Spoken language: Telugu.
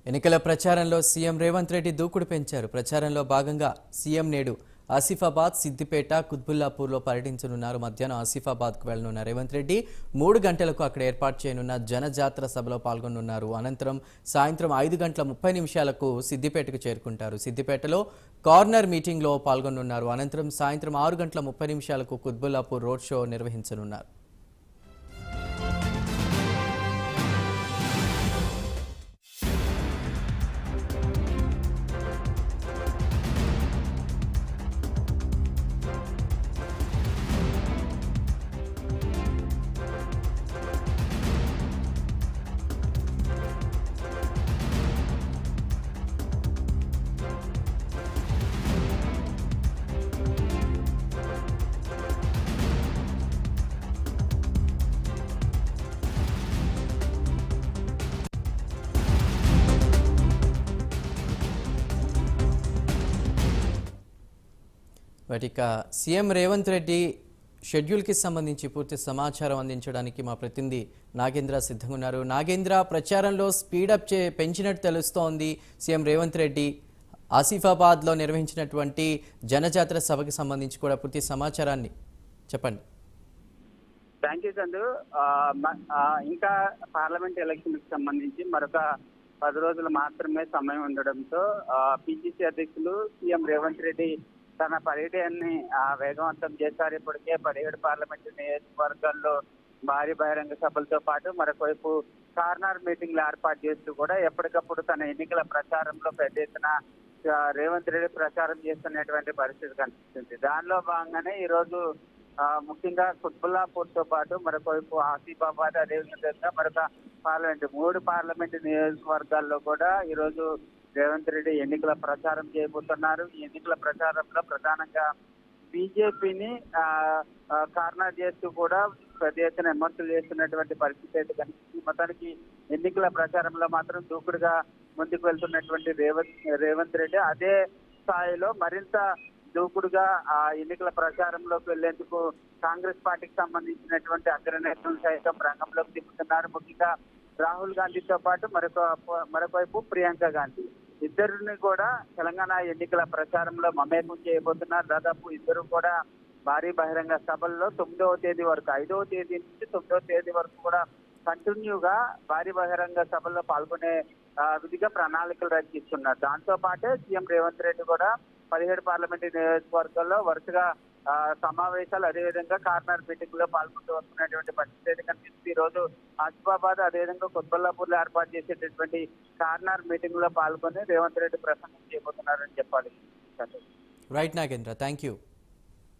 ఎన్నికల ప్రచారంలో సీఎం రేవంత్ రెడ్డి దూకుడు పెంచారు. ప్రచారంలో భాగంగా సీఎం నేడు ఆసిఫాబాద్, సిద్దిపేట, కుత్బుల్లాపూర్లో పర్యటించనున్నారు. మధ్యాహ్నం ఆసిఫాబాద్కు వెళ్లనున్న రేవంత్ రెడ్డి 3 గంటలకు అక్కడ ఏర్పాటు చేయనున్న జనజాతర సభలో పాల్గొనున్నారు. అనంతరం సాయంత్రం 5:30 సిద్దిపేటకు చేరుకుంటారు. సిద్దిపేటలో కార్నర్ మీటింగ్లో పాల్గొనున్నారు. అనంతరం సాయంత్రం 6:30 కుత్బుల్లాపూర్ రోడ్ షో నిర్వహించనున్నారు. వాటిక సీఎం రేవంత్ రెడ్డి షెడ్యూల్కి సంబంధించి పూర్తి సమాచారం అందించడానికి మా ప్రతినిధి నాగేంద్ర సిద్ధంగా ఉన్నారు. నాగేంద్ర, ప్రచారంలో స్పీడప్ పెంచినట్టు తెలుస్తోంది. సీఎం రేవంత్ రెడ్డి ఆసిఫాబాద్లో నిర్వహించినటువంటి జనజాతర సభకి సంబంధించి కూడా పూర్తి సమాచారాన్ని చెప్పండి. Thank you Chandu. ఇంకా పార్లమెంట్ ఎలక్షన్ కి సంబంధించి మరొక 10 రోజులు మాత్రమే సమయం ఉండడంతో పిసిసి అధ్యక్షులు సీఎం రేవంత్ రెడ్డి తన పర్యటనని వేగవంతం చేశారు. ఇప్పటికే 17 పార్లమెంటు నియోజకవర్గాల్లో భారీ బహిరంగ సభలతో పాటు మరొకవైపు కార్నర్ మీటింగ్లు ఏర్పాటు చేస్తూ కూడా ఎప్పటికప్పుడు తన ఎన్నికల ప్రచారంలో పెద్ద ఎత్తున రేవంత్ రెడ్డి ప్రచారం చేస్తున్నటువంటి పరిస్థితి కనిపిస్తుంది. దానిలో భాగంగానే ఈ రోజు ముఖ్యంగా కుత్బుల్లాపూర్ తో పాటు మరొకవైపు ఆసిఫాబాద్, అదేవిధంగా మరొక 3 పార్లమెంటు నియోజకవర్గాల్లో కూడా ఈ రోజు రేవంత్ రెడ్డి ఎన్నికల ప్రచారం చేయబోతున్నారు. ఈ ఎన్నికల ప్రచారంలో ప్రధానంగా బీజేపీని కార్నర్ చేస్తూ కూడా పెద్ద ఎత్తున విమర్శలు చేస్తున్నటువంటి పరిస్థితి అయితే కనిపిస్తుంది. మొత్తానికి ఎన్నికల ప్రచారంలో మాత్రం దూకుడుగా ముందుకు వెళ్తున్నటువంటి రేవంత్ రెడ్డి అదే స్థాయిలో మరింత దూకుడుగా ఆ ఎన్నికల ప్రచారంలోకి వెళ్లేందుకు కాంగ్రెస్ పార్టీకి సంబంధించినటువంటి అగ్రనేతలు సైతం రంగంలోకి దిగుతున్నారు. ముఖ్యంగా రాహుల్ గాంధీతో పాటు మరొకవైపు ప్రియాంక గాంధీ ఇద్దరిని కూడా తెలంగాణ ఎన్నికల ప్రచారంలో మమేకం చేయబోతున్నారు. దాదాపు ఇద్దరు కూడా భారీ బహిరంగ సభల్లో 9వ తేదీ వరకు, 5వ తేదీ నుంచి 9వ తేదీ వరకు కూడా కంటిన్యూగా భారీ బహిరంగ సభల్లో పాల్గొనే విధిగా ప్రణాళికలు రచిస్తున్నారు. దాంతో పాటే సీఎం రేవంత్ రెడ్డి కూడా 17 పార్లమెంటు నియోజకవర్గాల్లో వరుసగా సమావేశాలు, అదేవిధంగా కార్నర్ మీటింగ్ లో పాల్గొంటూ వస్తున్నటువంటి పరిస్థితి కనిపిస్తుంది. ఈ రోజు ఆసిఫాబాద్, అదేవిధంగా కుత్బుల్లాపూర్ లో ఏర్పాటు చేసేటటువంటి కార్నర్ మీటింగ్ లో పాల్గొని రేవంత్ రెడ్డి ప్రసంగం చేయబోతున్నారని చెప్పాలి. Right Nagendra, thank you.